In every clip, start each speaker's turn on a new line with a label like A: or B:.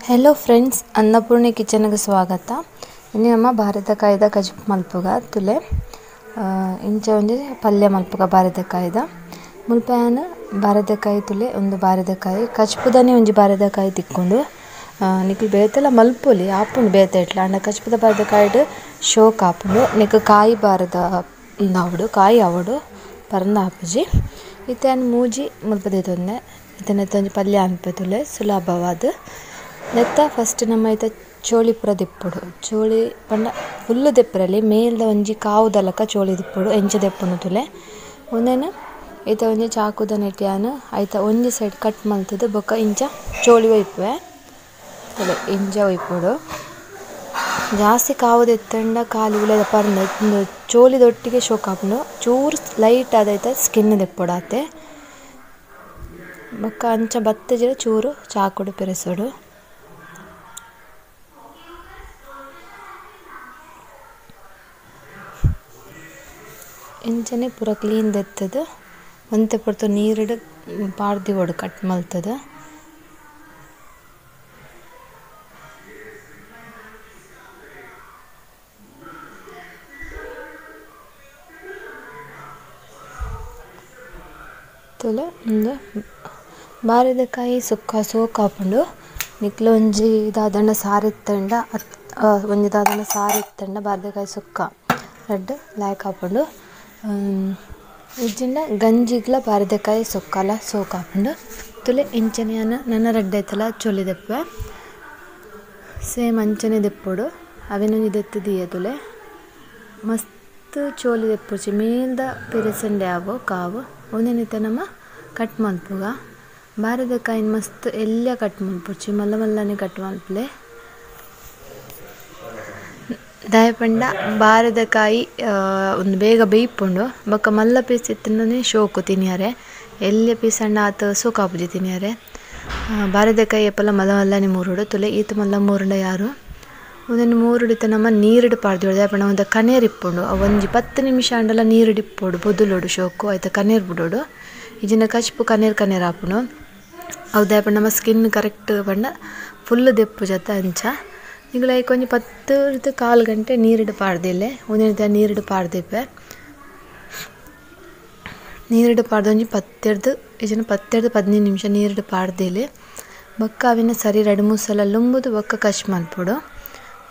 A: Hello friends, Annapoorni ಕಿಚನ್ಗೆ ಸ್ವಾಗತ. ಇನ್ನು ನಮ್ಮ ಬಾರೆದಕಾಯ್ದ ಕಜ್ಪು ಮಲ್ಪುಗ ತುಲೆ ಇಂಚ ಒಂಜಿ ಪಲ್ಯ ಮಲ್ಪುಗ ಬಾರೆದಕಾಯ್ದ ಮುಲ್ಪಯಾನ ಬಾರೆದಕಾಯಿ ತುಲೆ ಒಂದು ಬಾರೆದಕಾಯಿ ಕಜ್ಪುದನೆ ಒಂಜಿ ಬಾರೆದಕಾಯಿ ತಿಕ್ಕೊಂಡು ನಿಕ್ಲು ಬೇತೆಲ್ಲ ಮಲ್ಪೊಲಿ ಆಪುಂಡು ಬೇತೆ ಇಟ್ಲ ಅಂಡ ಕಜ್ಪುದ ಬಾರೆದಕಾಯಿಡ್ ಶೋಕ್ ಆಪುಂಡು ನಿಕ್ ಕಾಯಿ ಬಾರದ ಆವಡು ಕಾಯಿ ಆವಡು ಪರಂದ ಆಪುಜಿ ಇತ್ತೆನ್ ಮೂಜಿ ಮುಲ್ಪದೈತೊಂದೆ ಇತ್ತೆನೆತ್ತ ಒಂಜಿ ಪಲ್ಯ ಅನ್ಪೆತುಲೆ ಸುಲಭವಾದ ನೆತ್ತ ಫಸ್ಟ್ ನಮ್ಮ ಐತ ಚೋಳಿ ಪೂರ ದಿಪ್ಪುಡು ಚೋಳಿ ಪಂಡ ಫುಲ್ಲು ದೆಪ್ಪರಲ್ಲಿ ಮೇಲ್ದ ಒಂಜಿ ಕಾವುದಲಕ ಚೋಳಿ ದಿಪ್ಪುಡು ಎಂಚ ದೆಪ್ಪುನು ತುಲೆ ಒಂದೇನು ಐತ ಒಂಜಿ ಚಾಕುದ ನೆಟ್ಯಾನು ಐತ ಒಂಜಿ ಸೈಡ್ ಕಟ್ ಮಲ್ತದ ಬೊಕ್ಕ ಇಂಚ ಚೋಳಿ ಒಯ್ಪುವೆ ತುಲೆ ಇಂಚ ಒಯ್ಪುಡು ಜಾಸ್ತಿ ಕಾವು ದೆತ್ತಂಡ ಕಾಲಿ ಉಳೆದ ಪರ್ನ ಚೋಳಿದೊಟ್ಟಿಗೆ ಶೋಕ್ ಆಪುಂಡು ಚೂರು ಲೈಟ್ ಆದೈತ ಸ್ಕಿನ್ ದೆಪ್ಪುಡಾತೆ ಬೊಕ್ಕ ಅಂಚ ಬತ್ತಜಿರ ಚೂರು ಚಾಕುಡು ಪೆರೆಸೋಡು ಇಂಚನೆ ಪೂರ ಕ್ಲೀನ್ ದೆತ್ತದ ಒಂತೆ ಪೊರ್ತು ನೀರುಡ್ ಪಾರ್ದಿವೋಡು ಕಟ್ ಮಲ್ತದ ತುಲೆ ಒಂದು ಬಾರೆದಕಾಯಿ ಸುಕ್ಕ ಸೋಕ್ ಆಪುಂಡು ನಿಕ್ಲ ಒಂಜಿ ದಾದಂಡ ಸಾರು ಇತ್ತಂಡ ಒಂಜಿ ದಾದಂಡ ಸಾರು ಇತ್ತಂಡ ಬಾರೆದಕಾಯಿ ಸುಕ್ಕ ರಡ್ಡ್ ಲಾಯ್ಕ್ ಆಪುಂಡು ಇಜ್ಜಿಂಡ ಗಂಜಿಗ್ಲ ಬಾರೆದಕಾಯಿ ಸೊಕ್ಕಲ ಸೋಕ್ ಆಪುಂಡು ತುಲೆ ಇಂಚನೆ ನನ್ನ ರಡ್ಡ್ ಐತಲ ಚೊಲಿ ದೆಪ್ಪೆ ಸೇಮ್ ಅಂಚನೆ ದೆಪ್ಪುಡು ಅವೆನೊಂಜಿ ದೆತ್ತು ದಿಯೆ ತುಲೆ ಮಸ್ತ್ ಚೋಲಿ ದೆಪ್ಪುಜಿ ಮೇಲ್ದ ಪೆರೆಸಂಡೆ ಆವು ಕಾವು ಒಂದೇನಿತ್ತ ನಮ್ಮ ಕಟ್ ಮಲ್ಪುಗ ಬಾರೆದಕಾಯಿನ ಮಸ್ತ್ ಎಲ್ಲ ಕಟ್ ಮಲ್ಪುಜಿ ಮಲ್ಲ ಮಲ್ಲನೆ ಕಟ್ ಮಲ್ಪುಲೆ ದಯಪಂಡ ಬಾರೆದಕಾಯಿ ಒಂದು ಬೇಗ ಬೇಯ್ಪುಂಡು ಬೊಕ್ಕ ಮಲ್ಲ ಪೀಸ್ ಇತ್ತಿನೇ ಶೋಕು ತಿನ್ಯಾರೆ ಎಲ್ಲ ಪೀಸ್ ಅಂಡ ಆತ ಸೋಕಾಪುಜಿ ತಿನ್ಯಾರೆ ಬಾರೆದಕಾಯಿ ಎಪ್ಪಲ ಮಲ್ಲ ಮಲ್ಲನೆ ಮೂರುಡು ತುಲೆ ಈತ ಮಲ್ಲ ಮೂರುಂಡ ಯಾರು ಒಂದೊಂದು ಮೂರುಡಿತ ನಮ್ಮ ನೀರುಡು ಪಾಡ್ದಿವಳು ದಯಪಂಡ ಒಂದು ಕನೇರು ಇಪ್ಪುಂಡು ಒಂಜಿ 10 ನಿಮಿಷ ಅಂಡಲ ನೀರುಡು ಇಪ್ಪೋಡು ಬೊದುಲೋಡು ಶೋಕು ಆಯ್ತು ಕನೇರು ಬಿಡೋಡು ಇಜಿನ ಕಚ್ಪು ಕನೇರು ಆಪುನು ಅವು ದಯಪಂಡ ನಮ್ಮ ಸ್ಕಿನ್ ಕರೆಕ್ಟ್ ಪಂಡ ಫುಲ್ಲು ದೆಪ್ಪು ಜತ ಅಂಚ ಈಗ ಲೈಕ್ ಒಂಜಿ 10 ಕಾಲು ಗಂಟೆ ನೀರುಡು ಪಾಡ್ದಿಲ್ಲೆ ಒಂದಿನ ನೀರುಡು ಪಾಡ್ದಿಪ್ಪೆ ನೀರುಡು ಪಾಡ್ದು ಒಂಜಿ 10-15 ನಿಮಿಷ ನೀರುಡು ಪಾಡ್ದಿಲೆ ಬೊಕ್ಕ ಅವಿನ ಸರಿ 2-3 ಸಲ ಲುಂಬುದು ಬೊಕ್ಕ ಕಚ್ ಮಲ್ಪುಡು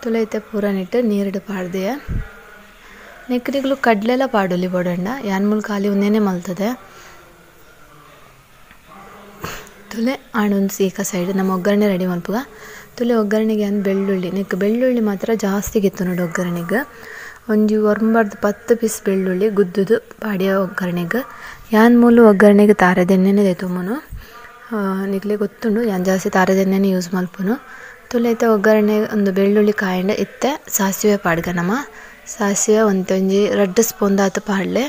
A: ತುಲೈತೆ ಪೂರ ನಿಟ್ಟು ನೀರುಡು ಪಾಡ್ದೆಯ ನೆಕ್ರಿಗ್ಲು ಕಡ್ಲೆಲ್ಲ ಪಾಡೋಲಿ ಬೋಡಂಡ ಯಾನ್ಮೂಲ್ ಖಾಲಿ ಒಂದೇನೆ ಮಲ್ತದೆ ತುಲೆ ಆಣೊಂದು ಸೀಕ ಸೈಡ್ ನಮ್ಮ ಒಗ್ಗರಣೆ ರೆಡಿ ಮಲ್ಪುಗ ತುಲೆ ಒಗ್ಗರಣೆಗೆ ಅಂದ್ ಬೆಳ್ಳುಳ್ಳಿ ನೆಕ್ ಬೆಳ್ಳುಳ್ಳಿ ಮಾತ್ರ ಜಾಸ್ತಿ ಗಿತ್ತು ನೋಡಿ ಒಗ್ಗರಣೆಗೆ ಒಂಜಿ 10 ಪೀಸ್ ಬೆಳ್ಳುಳ್ಳಿ ಗುದ್ದುದು ಪಾಡಿಯ ಒಗ್ಗರಣೆಗೆ ಯಾನ್ ಮೂಲು ಒಗ್ಗರಣೆಗೆ ತಾರದೆಣ್ಣೆನೇ ದೆತುಮ್ಮನು ನಿಕ್ಲೆ ಗೊತ್ತುಂಡು ಯಾನ್ ಜಾಸ್ತಿ ತಾರದೆಣ್ಣೆನೇ ಯೂಸ್ ಮಲ್ಪುನು ತುಲೆ ಐತೆ ಒಗ್ಗರಣೆ ಒಂದು ಬೆಳ್ಳುಳ್ಳಿ ಕಾಯಂಡ ಇತ್ತೆ ಸಾಸಿವೆ ಪಾಡ್ಗ ನಮ್ಮ ಸಾಸಿವೆ ಒಂಜಿ 2 ಸ್ಪೂನ್ ದಾತು ಪಾಡ್ಲೆ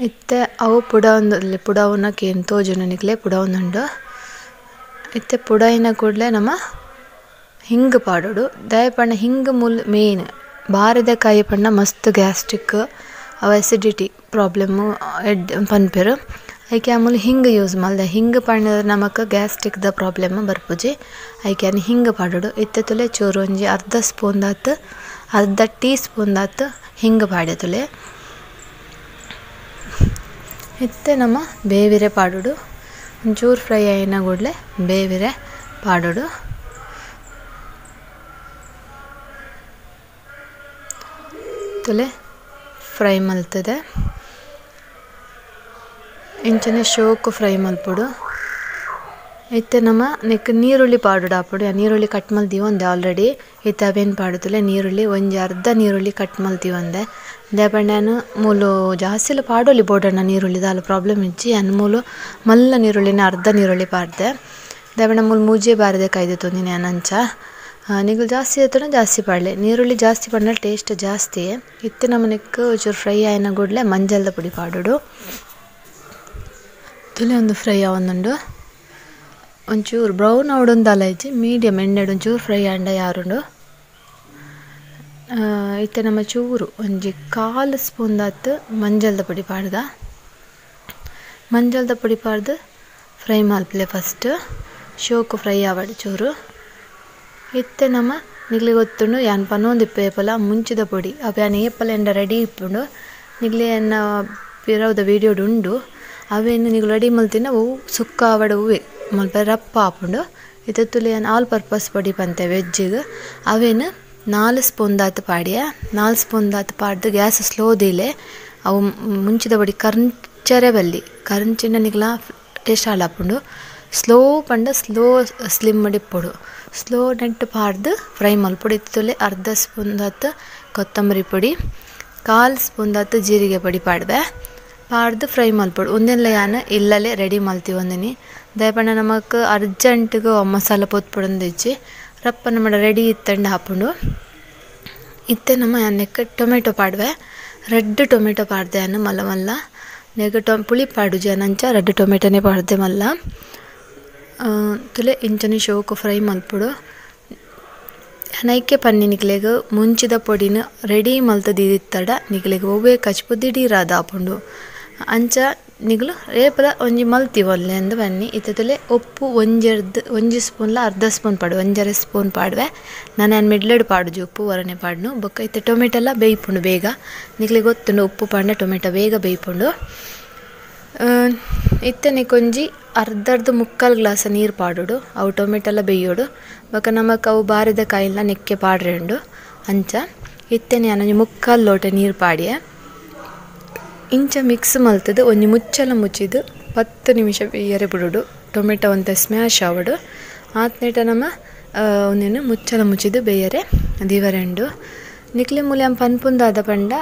A: ಇತ್ತೆ ಅವು ಪುಡ ಒಂದು ಪುಡವನ್ನ ಕೇನು ತೋಜುನ ನಿಕ್ಲೆ ಪುಡ ಒಂದುಂಡು ಇತ್ತೆ ಪುಡಯಿನ ಕೂಡಲೇ ನಮ್ಮ ಹಿಂಗೆ ಪಾಡೋಡು ದಯಪಣ್ಣ ಹಿಂಗೆ ಮೂಲ ಮೇಯ್ನ್ ಬಾರೆದಕಾಯಿ ಪಣ್ಣ ಮಸ್ತ್ ಗ್ಯಾಸ್ಟ್ರಿಕ್ ಅವ ಎಸಿಡಿಟಿ ಪ್ರಾಬ್ಲಮ್ಮು ಪನ್ಪೆರು ಐಕೆ ಆಮೂಲ ಹಿಂಗೆ ಯೂಸ್ ಮಲ್ದೆ ಹಿಂಗೆ ಪಣ್ಣ ನಮಕ್ ಗ್ಯಾಸ್ಟ್ರಿಕ್ದ ಪ್ರಾಬ್ಲಮ್ ಬರ್ಪುಜಿ ಐಕೆ ಹಿಂಗೆ ಪಾಡೋಡು ಇತ್ತೆ ತುಲೆ ಚೂರು ಒಂಜಿ ಅರ್ಧ ಟೀ ಸ್ಪೂನ್ ದಾತು ಹಿಂಗೆ ಪಾಡ್ಯ ತುಲೆ ಇತ್ತೆ ನಮ್ಮ ಬೇವಿರೆ ಪಾಡೋಡು ಒಂಚೂರು ಫ್ರೈ ಆಯ್ನ ಕೂಡಲೇ ಬೇವಿರೆ ಪಾಡೋಡು ತುಲೆ ಫ್ರೈ ಮಲ್ತದೆ ಇಂಚನೆ ಶೋಕು ಫ್ರೈ ಮಲ್ಪುಡು ಇತ್ತೆ ನಮ್ಮ ನೆಕ್ ನೀರುಳ್ಳಿ ಪಾಡೋಡು ಆಪುಡು ನೀರುಳ್ಳಿ ಕಟ್ ಮಲ್ತೀವಂದೆ ಆಲ್ರೆಡಿ ಇತ್ತೆ ಅವೇನು ಪಾಡುತ್ತಲೆ ನೀರುಳ್ಳಿ ಒಂಜಿ ಅರ್ಧ ನೀರುಳ್ಳಿ ಕಟ್ ಮಲ್ತೀವಂದೆ ದೇಪಣ್ಣನು ಮೂಲು ಜಾಸ್ತಿ ಪಾಡೋಲಿ ಬೋಡಣ್ಣ ನೀರುಳ್ಳಿ ದಾಲ ಪ್ರಾಬ್ಲಮ್ ಇಚ್ಚಿ ಅನ್ ಮೂಲು ಮಲ್ಲ ನೀರುಳ್ಳಿನ ಅರ್ಧ ನೀರುಳ್ಳಿ ಪಾಡ್ದೆ ದೇಪಣ್ಣ ಮೂಲು ಮೂಜೆ ಬಾರೆದಕಾಯಿ ತೊಂದಿನಿ ಅನಂಚ ನಿಗಲು ಜಾಸ್ತಿ ಎತ್ತೋಣ ಜಾಸ್ತಿ ಪಾಡಲೆ ನೀರುಳ್ಳಿ ಜಾಸ್ತಿ ಪಂಡ ಟೇಸ್ಟ್ ಜಾಸ್ತಿ ಇತ್ತೆ ನಮ್ಮ ನೆಕ್ ಒಂಚೂರು ಫ್ರೈ ಆಯ್ನ ಕೂಡಲೇ ಮಂಜಲ್ದ ಪುಡಿ ಪಾಡೋಡು ತುಲೆ ಒಂದು ಫ್ರೈ ಆವೊಂದುಂಡು ಒಂಚೂರು ಬ್ರೌನ್ ಆವಡೊಂದು ಇಜ್ಜಿ ಮೀಡಿಯಮ್ ಎಣ್ಣೆಡು ಒಂಚೂರು ಫ್ರೈ ಆಂಡ ಯಾರುಂಡು ಇತ್ತೆ ನಮ್ಮ ಚೂರು ಒಂಜಿ 1/4 ಸ್ಪೂನ್ ದಾತು ಮಂಜಲ್ದ ಪುಡಿ ಪಾಡ್ದ ಮಂಜಲ್ದ ಪುಡಿ ಪಾಡ್ದು ಫ್ರೈ ಮಲ್ಪಲೆ ಫಸ್ಟ್ ಶೋಕು ಫ್ರೈ ಆವಡು ಚೂರು ಇತ್ತೆ ನಮ್ಮ ನಿಗ್ಲಿ ಗೊತ್ತುಂಡು ಯಾನ್ ಪನ್ನೊಂದು ಇಪ್ಪೇಪಲ ಮುಂಚಿದ ಪೊಡಿ ಅವು ಯಾನ್ ಏಪಲ ಎಂಡ ರೆಡಿ ಇಪ್ಪುಂಡು ನಿಗ್ಲಿ ಎನ್ನ ಪಿರವುದ ವೀಡಿಯೋಡು ಉಂಡು ಅವೇನು ನಿಗ್ಲು ರೆಡಿ ಮಲ್ತಿನ ಅವು ಸುಕ್ಕ ಆವಡ ಹೂವೆ ಮಲ್ಪ ರಪ್ಪ ಆಪುಂಡು ಇತ್ತೆ ತುಲೆ ಯಾನ್ ಆಲ್ ಪರ್ಪಸ್ ಪೊಡಿ ಪಂತೆ ವೆಜ್ಜಿಗೆ ಅವೇನು 4 ಸ್ಪೂನ್ ದಾತು ಪಾಡ್ಯ 4 ಸ್ಪೂನ್ ದಾತು ಪಾಡ್ದು ಗ್ಯಾಸ್ ಸ್ಲೋ ದಿಲೆ ಅವು ಮುಂಚಿದ ಪೊಡಿ ಕರ್ಂಚರೆ ಬಲ್ಲಿ ಕರ್ಂಚಿನ ನಿಗ್ಲ ಟೇಸ್ಟ್ ಆಲಾಪುಂಡು ಸ್ಲೋ ಪಂಡ ಸ್ಲೋ ಸ್ಲಿಮ್ ಮಡಿಪ್ಪೊಡು ಸ್ಲೋ ನೆಟ್ಟು ಪಾಡ್ದು ಫ್ರೈ ಮಲ್ಪೊಡು ಇತ್ತುಲೆ ಅರ್ಧ ಸ್ಪೂನ್ ದಾತು ಕೊತ್ತಂಬರಿ ಪೊಡಿ 1/4 ಸ್ಪೂನ್ ದಾತು ಜೀರಿಗೆ ಪೊಡಿ ಪಾಡ್ಬೆ ಪಾಡ್ದು ಫ್ರೈ ಮಲ್ಪೊಡು ಒಂದೆಲ್ಲ ಯಾನು ಇಲ್ಲಲೇ ರೆಡಿ ಮಲ್ತೀವಿ ಒಂದಿನಿ ದಯಪಂಡ ನಮಕ್ ಅರ್ಜೆಂಟ್ಗೆ ಮಸಾಲ ಪೊತ್ಪೊಡೊಂದು ಇಚ್ಚಿ ರಪ್ಪ ನಮ್ಮ ರೆಡಿ ಇತ್ತಂಡು ಹಾಪುಂಡು ಇತ್ತೆ ನಮ್ಮ ಯಾನೆಕ್ಕೆ ಟೊಮೆಟೊ ಪಾಡ್ವೆ ರೆಡ್ ಟೊಮೆಟೊ ಪಾಡ್ದೆ ಯಾನು ಮಲ್ಲ ಮಲ್ಲ ನೆಗ ಪುಳಿ ಪಾಡು ಜನಂಚ ರೆಡ್ ಟೊಮೆಟೊನೇ ಪಾಡ್ದೆ ಮಲ್ಲ ತುಲೆ ಇಂಚನೆ ಶೋಕು ಫ್ರೈ ಮಲ್ಪೊಡು ನೈಕೆ ಪನ್ನಿ ನಿಕ್ಲೆಗ್ ಮುಂಚಿದ ಪೊಡಿನ ರೆಡಿ ಮಲ್ತದಿತ್ತಡ ನಿಕ್ಲೆಗ್ ಒವ್ವೆ ಕಚ್ಪು ದಿಢೀರಾದ ಆಪುಂಡು ಅಂಚ ನಿಗ್ಲು ರೇಪಲ ಒಂಜಿ ಮಲ್ತಿವಿ ಒಲ್ಲೆ ಅಂದು ಬನ್ನಿ ಇತ್ತಲೆ ಉಪ್ಪು ಒಂಜಿ ಸ್ಪೂನ್ಲ ಅರ್ಧ ಸ್ಪೂನ್ ಪಾಡು 1.5 ಸ್ಪೂನ್ ಪಾಡ್ವೆ ನಾನು ಮಿಡ್ಲೆಡ್ ಪಾಡುಜಿ ಉಪ್ಪು ಒರನೆ ಪಾಡ್ನು ಬೊಕ್ಕ ಇತ್ತೆ ಟೊಮೆಟೊ ಎಲ್ಲ ಬೇಯ್ಪುಂಡು ಬೇಗ ನಿಕ್ಲಿಗೆ ಗೊತ್ತುಂಡು ಉಪ್ಪು ಪಾಂಡ ಟೊಮೆಟೊ ಬೇಗ ಬೇಯ್ಪುಂಡು ಇತ್ತೆ ನಿಕೊಂಜಿ ಅರ್ಧರ್ಧ 3/4 ಗ್ಲಾಸ್ ನೀರು ಪಾಡೋಡು ಅವು ಟೊಮೆಟೊ ಎಲ್ಲ ಬೇಯೋಡು ಬೊಕ್ಕ ನಮಕ್ ಅವು ಬಾರಿದ ಕಾಯಿಲ್ಲ ನೆಕ್ಕೆ ಪಾಡ್ರೆ ಉಂಡು ಅಂಚ ಇತ್ತೆನೆ ನಾನು 3/4 ಲೋಟ ನೀರು ಪಾಡ್ಯೆ ಇಂಚ ಮಿಕ್ಸ್ ಮಲ್ತದು ಒಂಜಿ ಮುಚ್ಚಲ ಮುಚ್ಚಿದು 10 ನಿಮಿಷ ಬೇಯರೆ ಬಿಡೋಡು ಟೊಮೆಟೊ ಒಂತ ಸ್ಮ್ಯಾಶ್ ಆವಡು ಆತ್ನೇಟ ನಮ್ಮ ಒಂದೇನು ಮುಚ್ಚಲ ಮುಚ್ಚಿದು ಬೇಯರೆ ದಿವರೆಂಡು ನಿಕ್ಲೆ ಮೂಲ್ಯಂ ಪನ್ಪುಂದಾದ ಪಂಡ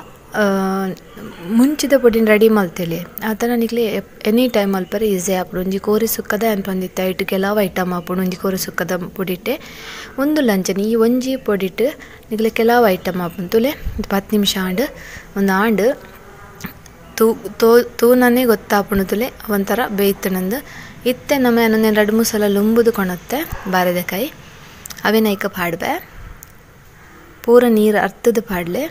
A: ಮುಂಚಿದ ಪೊಡಿನ ರೆಡಿ ಮಲ್ತೇಲಿ ಆ ಥರ ನಿಕ್ಲಿ ಎನಿ ಟೈಮ್ ಮಲ್ಪರೆ ಈಸಿ ಆಪುಡು ಒಂಜಿ ಕೋರಿ ಸುಕ್ಕದ ಅನ್ಪಂದಿತ್ತೆ ಐಟು ಕೆಲವು ಐಟಮ್ ಆಪುಡು ಒಂಜಿ ಕೋರಿ ಸುಕ್ಕದ ಪೊಡಿಟ್ಟೆ ಒಂದು ಲಂಚನೆ ಈ ಒಂಜಿ ಪೊಡಿಟ್ಟು ನಿಕ್ಲೆ ಕೆಲವು ಐಟಮ್ ಆಪುಂಡು ತುಲೆ 10 ನಿಮಿಷ ಆಂಡು ಒಂದು ಆಂಡು ತೂನನೇ ಗೊತ್ತಾಪುಂಡು ತುಲೆ ಒಂಥರ ಬೇಯ್ತನಂದು ಇತ್ತೆ ನಮ್ಮ ಏನೊಂದೇನು 2-3 ಸಲ ಲುಂಬುದು ಕೊಣತ್ತೆ ಬಾರೆದಕಾಯಿ ಅವೇನೈಕ ಪಾಡ್ಬೆ ಪೂರ ನೀರು ಅರ್ತದ ಪಾಡ್ಲೆ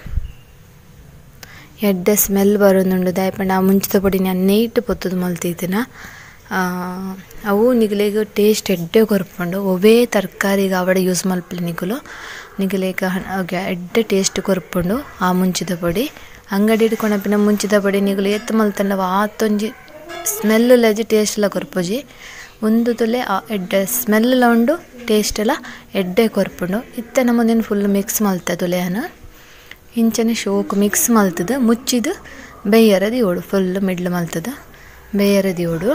A: ಎಡ್ಡೆ ಸ್ಮೆಲ್ ಬರೋದುಂಡು ದಯಪಂಡ ಆ ಮುಂಚಿದ ಪೊಡಿ ನಾನು ನೈಟ್ ಪೊತ್ತದು ಮಲ್ತಿದ್ದಿನ ಅವು ನಿಗಲೇಗ ಟೇಸ್ಟ್ ಎಡ್ಡೆ ಕೊರ್ಪುಂಡು ಒವೇ ತರಕಾರಿಗೆ ಅವಡೆ ಯೂಸ್ ಮಲ್ಪಲಿ ನಿಗಲೇಗ ಎಡ್ಡೆ ಟೇಸ್ಟ್ ಕೊರ್ಪುಂಡು ಆ ಮುಂಚಿದ ಪೊಡಿ ಅಂಗಡಿ ಹಿಡ್ಕೊಂಡಪ್ಪಿನ ಮುಂಚಿದ ಪೊಡಿ ನಿಗಲು ಎತ್ತು ಮಲ್ತಂಡ ಆತೊಂಜಿ ಸ್ಮೆಲ್ ಲಜಿ ಟೇಸ್ಟ್ ಎಲ್ಲ ಕೊರ್ಪುಜಿ ಒಂದು ತುಲೆ ಎಡ್ಡೆ ಸ್ಮೆಲ್ ಎಲ್ಲ ಉಂಡು ಟೇಸ್ಟ್ ಎಲ್ಲ ಎಡ್ಡೆ ಕೊರ್ಪುಂಡು ಇತ್ತೆ ನಮ್ಮದೇನು ಫುಲ್ ಮಿಕ್ಸ್ ಮಲ್ತೆ ತುಲೆಯನು ಇಂಚನೆ ಶೋಕು ಮಿಕ್ಸ್ ಮಲ್ತದ ಮುಚ್ಚಿದು ಬೇಯರ ದಿಯೋಡು ಫುಲ್ ಮಿಡ್ಲ್ ಮಲ್ತದ ಬೇಯರ ದಿಯೋಡು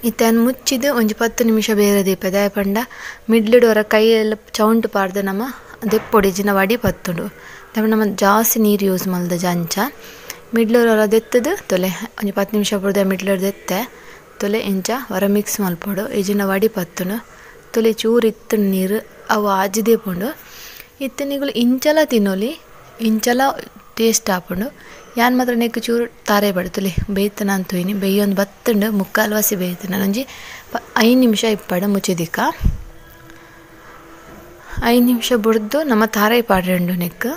A: ಇತ್ತನ್ನು ಮುಚ್ಚಿದು ಒಂಜಿ 10 ನಿಮಿಷ ಬೇಯರ ದೀಪ ದಯಪಂಡ ಮಿಡ್ಲಿಡೋರ ಕೈಯೆಲ್ಲ ಚೌಂಟು ಪಾಡ್ದು ನಮ್ಮ ದೆಪ್ಪೊಡಿ ಜಿನ ವಡಿ ಪತ್ತುಂಡು ದಯಪಂಡ ನಮ್ಮ ಜಾಸ್ತಿ ನೀರು ಯೂಸ್ ಮಲ್ದ ಜಂಚ ಮಿಡ್ಲೋರ ದೆತ್ತದು ತೊಲೆ ಒಂಜಿ 10 ನಿಮಿಷ ಬಿಡ್ದೆ ಮಿಡ್ಲೋರ್ ದೆತ್ತೆ ತೊಲೆ ಇಂಚ ಹೊರ ಮಿಕ್ಸ್ ಮಲ್ಪೊಡು ಇಜಿನ ವಡಿ ಪತ್ತುಂಡು ತೊಲೆ ಚೂರು ಇತ್ತು ನೀರು ಅವು ಆಜಿದೇ ಪುಂಡು ಇತ್ತನಿಗಳು ಇಂಚಲ ತಿನ್ನೋಲಿ ಇಂಚಲ ಟೇಸ್ಟ್ ಆಪುಂಡು ಯಾನ್ ಮಾತ್ರ ನೆಕ್ಕು ಚೂರು ತಾರೆ ಬಡ್ತುಲಿ ಬೇಯ್ತನ ಅಂತುಯಿನಿ ಬೇಯೊಂದು ಬತ್ತುಂಡು 3/4 ವಾಸಿ ಬೇಯ್ತು ನಾನೊಂಜಿ 5 ನಿಮಿಷ ಇಪ್ಪಡ ಮುಚ್ಚಿದಿಕ್ಕ 5 ನಿಮಿಷ ಬುಡ್ದು ನಮ್ಮ ತಾರಾಯಿ ಪಾಡ್ರೆಂಡು ನೆಕ್ಕು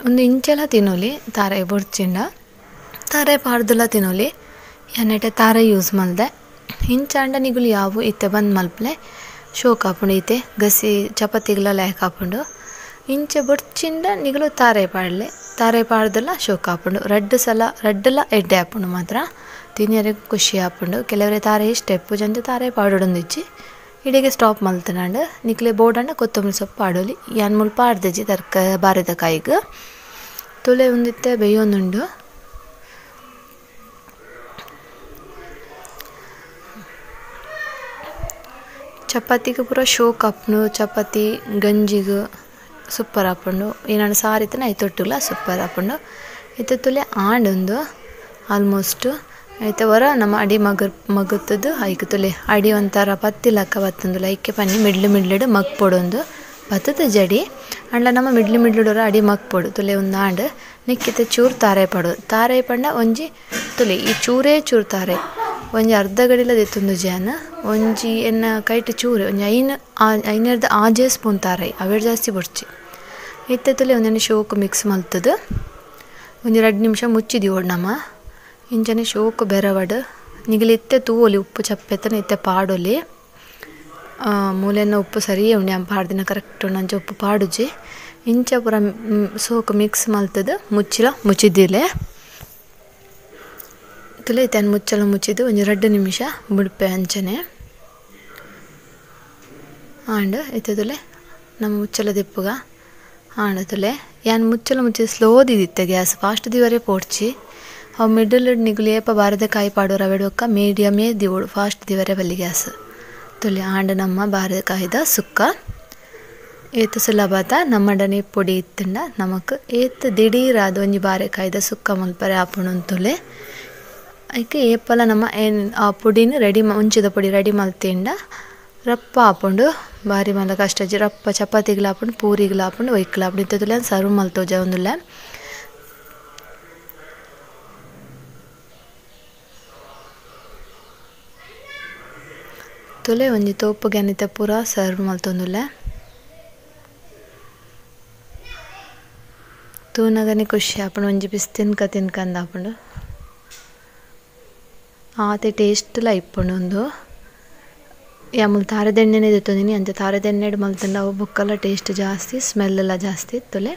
A: ಒಂದು ಇಂಚಲ ತಿನ್ನೋಲಿ ತಾರಾಯಿ ಬುಡ್ಚಿಂಡ ತಾರಾಯಿ ಪಾಡ್ದುಲ್ಲ ತಿನ್ನೋಲಿ ಎನ್ನೆಟೆ ತಾರಾಯಿ ಯೂಸ್ ಮಲ್ದೆ ಇಂಚಾಂಡ ನಿಗುಲು ಯಾವು ಇತ್ತೆ ಬಂದು ಮಲ್ಪಲೆ ಶೋಕ್ ಹಾಪುಂಡು ಐತೆ ಗಸಿ ಚಪಾತಿಗೆಲ್ಲ ಲಾಯಕ್ ಹಾಪುಂಡು ಇಂಚ ಬೊಡ್ಚಿಂಡ ನಿಗಲು ತಾರಾಯಿ ಪಾಡ್ಲೆ ತಾರಾಯಿ ಪಾಡ್ದಲ್ಲ ಶೋಕ್ ಹಾಪುಂಡು ರೆಡ್ಡೆಲ್ಲ ಎಡ್ಡೆ ಹಾಪುಂಡು ಮಾತ್ರ ತಿನ್ನೋರಿಗೆ ಖುಷಿ ಹಾಪುಂಡು ಕೆಲವರೇ ತಾರಾಯಿ ಸ್ಟೆಪ್ಪು ಜಂತ ತಾರಾಯಿ ಪಾಡೋಡೊಂದು ಇಚ್ಚಿ ಇಡೆಗೆ ಸ್ಟಾಪ್ ಮಲ್ತನಾಂಡು ನಿಕ್ಲೆ ಬೋಡಂಡ ಕೊತ್ತಂಬರಿ ಸೊಪ್ಪು ಪಾಡೋಲಿ ಯಾನ್ ಮುಲ್ಪ ಪಾಡ್ದಜ್ಜಿ ಬಾರಿದ ಕಾಯಿಗೆ ತುಲೆ ಒಂದಿತ್ತೆ ಬೇಯೊಂದುಂಡು ಚಪಾತಿಗೆ ಪೂರ ಶೋಕ್ ಹಾಪುಂಡು ಚಪಾತಿ ಗಂಜಿಗೆ ಸೂಪರ್ ಹಾಪುಂಡು ಏನಾಡು ಸಾರಿತ್ತನ ಐತೊಟ್ಟುಗ್ಲ ಸೂಪರ್ ಹಾಪುಂಡು ಇತ್ತೆ ತುಲೆ ಆಂಡೊಂದು ಆಲ್ಮೋಸ್ಟ್ ಐತೆ ಹೊರ ನಮ್ಮ ಅಡಿ ಮಗುತ್ತದು ಐಕೆ ತುಲೆ ಅಡಿ ಒಂಥರ ಪತ್ತಿ ಲಕ್ಕ ಬತ್ತೊಂದು ಐಕೆ ಪನ್ನಿ ಮಿಡ್ಲು ಮಗ್ ಪೊಡೊಂದು ಬತ್ತದ ಜಡಿ ಅಂಡ್ಲ ನಮ್ಮ ಮಿಡ್ಲು ಅಡಿ ಮಗ್ ಪೊಡು ತುಲೆ ಒಂದು ಆಂಡ್ ನಿಕ್ಕಿತ್ತೆ ಚೂರು ತಾರಾಯಿ ಪಂಡ ಒಂಜಿ ತುಲೆ ಈ ಚೂರೇ ಚೂರು ತಾರಾಯಿ ಒಂಜಿ ಅರ್ಧ ಗಡಿಲ ದೆತ್ತೊಂದು ಜಾನ ಒಂಜಿ ಎನ್ನ ಕೈಟ್ ಚೂರು ಒಂಜಿ 5 ಸ್ಪೂನ್ ತಾರಾಯಿ ಅವೇಡು ಜಾಸ್ತಿ ಬೊಡ್ಚಿ ಇತ್ತಲೆ ಒಂದೆಣ್ಣೆ ಶೋಕು ಮಿಕ್ಸ್ ಮಲ್ತದು ಒಂಜಿ 2 ನಿಮಿಷ ಮುಚ್ಚಿದಿ ಓಡ್ ನಮ್ಮ ಇಂಚನೆ ಶೋಕು ಬೆರವಡು ನಿಗಲಿ ಇತ್ತೆ ತೂವೊಲಿ ಉಪ್ಪು ಚಪ್ಪೆತ್ತನ ಇತ್ತೆ ಪಾಡೊಲಿ ಮೂಲೆನ ಉಪ್ಪು ಸರಿ ಉಂಡು ಆಂಪ ಪಾಡ್ದಿನ ಕರೆಕ್ಟ್ ಉಂಡು ಉಪ್ಪು ಪಾಡುಜಿ ಇಂಚ ಪೂರ ಸೋಕು ಮಿಕ್ಸ್ ಮಲ್ತದು ಮುಚ್ಚಿಲ ಮುಚ್ಚಿದ್ದಿಲೆ ತುಲೆ ಇತ್ತೆ ಮುಚ್ಚಲ ಮುಚ್ಚಿದ್ದು ಒಂದು 2 ನಿಮಿಷ ಬಿಡ್ಪೆ ಅಂಚನೆ ಆಂಡ್ ಇತ್ತೆ ತುಲೆ ನಮ್ಮ ಮುಚ್ಚಲ ದಿಪ್ಪುಗ ಆಂಡ ತುಲೆ ಯಾನ್ ಮುಚ್ಚಲ ಮುಚ್ಚಿದ ಸ್ಲೋ ದಿದಿತ್ತೆ ಗ್ಯಾಸ್ ಫಾಸ್ಟ್ ದಿವರೆ ಪೋಡ್ಚಿ ಅವು ಮಿಡಲ್ ನಿಗುಲು ಏಪ ಬಾರದಕಾಯಿ ಪಾಡೋ ರವೆಡೊಕ್ಕ ಮೀಡಿಯಮೇ ದಿವೋಡು ಫಾಸ್ಟ್ ದಿವರೆ ಬಲ್ಲಿ ಗ್ಯಾಸ್ ತುಲೆ ಆಂಡ ನಮ್ಮ ಬಾರದಕಾಯಿದ ಸುಕ್ಕ ಏತು ಸುಲಭದ ನಮ್ಮಡನೆ ಪೊಡಿ ಇತ್ತಂಡ ನಮಕ್ ಏತು ದಿಢೀರಾದ ಒಂಜಿ ಬಾರೆಕಾಯ್ದ ಸುಕ್ಕ ಮಲ್ಪರೆ ಆಪುಣಂತುಲೆ ಐಕೆ ಏಪಲ ನಮ್ಮ ಆ ಪೊಡಿನ ರೆಡಿ ಮುಂಚಿದ ಪೊಡಿ ರೆಡಿ ಮಲ್ತಿಂಡ ರಪ್ಪ ಆಪುಂಡು ಬಾರಿ ಮಲ್ಲ ಕಷ್ಟ ರಪ್ಪ ಚಪಾತಿಗ್ಲಾಪುಂಡು ಪೂರಿಗ್ಲಾಪುಂಡು ಒಯ್ಕ್ಲಾಪುಂಡು ಇತ್ತದುಲೆ ಸರ್ವ್ ಮಲ್ತೋಜ ಒಂದುಲೆ ತುಲೆ ಒಂಜಿ ತೋಪು ಗೆನಿತೆ ಪೂರ ಸರ್ವ್ ಮಲ್ತೊಂದುಲೆ ತೂನಗನೆ ಖುಷಿ ಆಪುಂಡು ಒಂಜಿ ಪೀಸ್ ತಿನ್ಕಂದ ಆಪುಂಡು ಆತೆ ಟೇಸ್ಟ್ಲ ಇಪ್ಪುಂಡು ಒಂದು ಯಾಮುಲ್ ತಾರದೆಣ್ಣೆನೆ ದೆತ್ತೊಂದಿನಿ ಅಂಚ ತಾರದೆಣ್ಣೆಡು ಮಲ್ತಂಡ ಅವು ಬೊಕ್ಕಲ ಟೇಸ್ಟ್ ಜಾಸ್ತಿ ಸ್ಮೆಲ್ ಎಲ್ಲ ಜಾಸ್ತಿ ತುಲೆ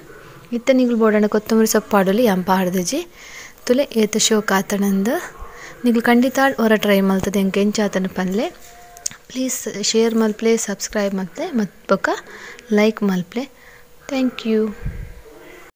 A: ಇತ್ತೆ ನಿಗುಲು ಬೋಡಾಂಡ ಕೊತ್ತಂಬರಿ ಸೊಪ್ಪು ಪಾಡೊಲಿ ಯಂಪ ಹಾಡ್ದಜಿ ತುಲೆ ಏತ ಶೋಕ್ ಆತನಂದು ನಿಗುಲು ಖಂಡಿತ ಹೊರ ಟ್ರೈ ಮಲ್ತದೆ ಎಂಕ್ ಎಂಚ ಆತನ ಪನ್ಲೆ ಪ್ಲೀಸ್ ಶೇರ್ ಮಲ್ಪ್ಲೆ ಸಬ್ಸ್ಕ್ರೈಬ್ ಮಲ್ತೆ ಮತ್ತು ಬೊಕ್ಕ ಲೈಕ್ ಮಲ್ಪ್ಲೆ ಥ್ಯಾಂಕ್ ಯು.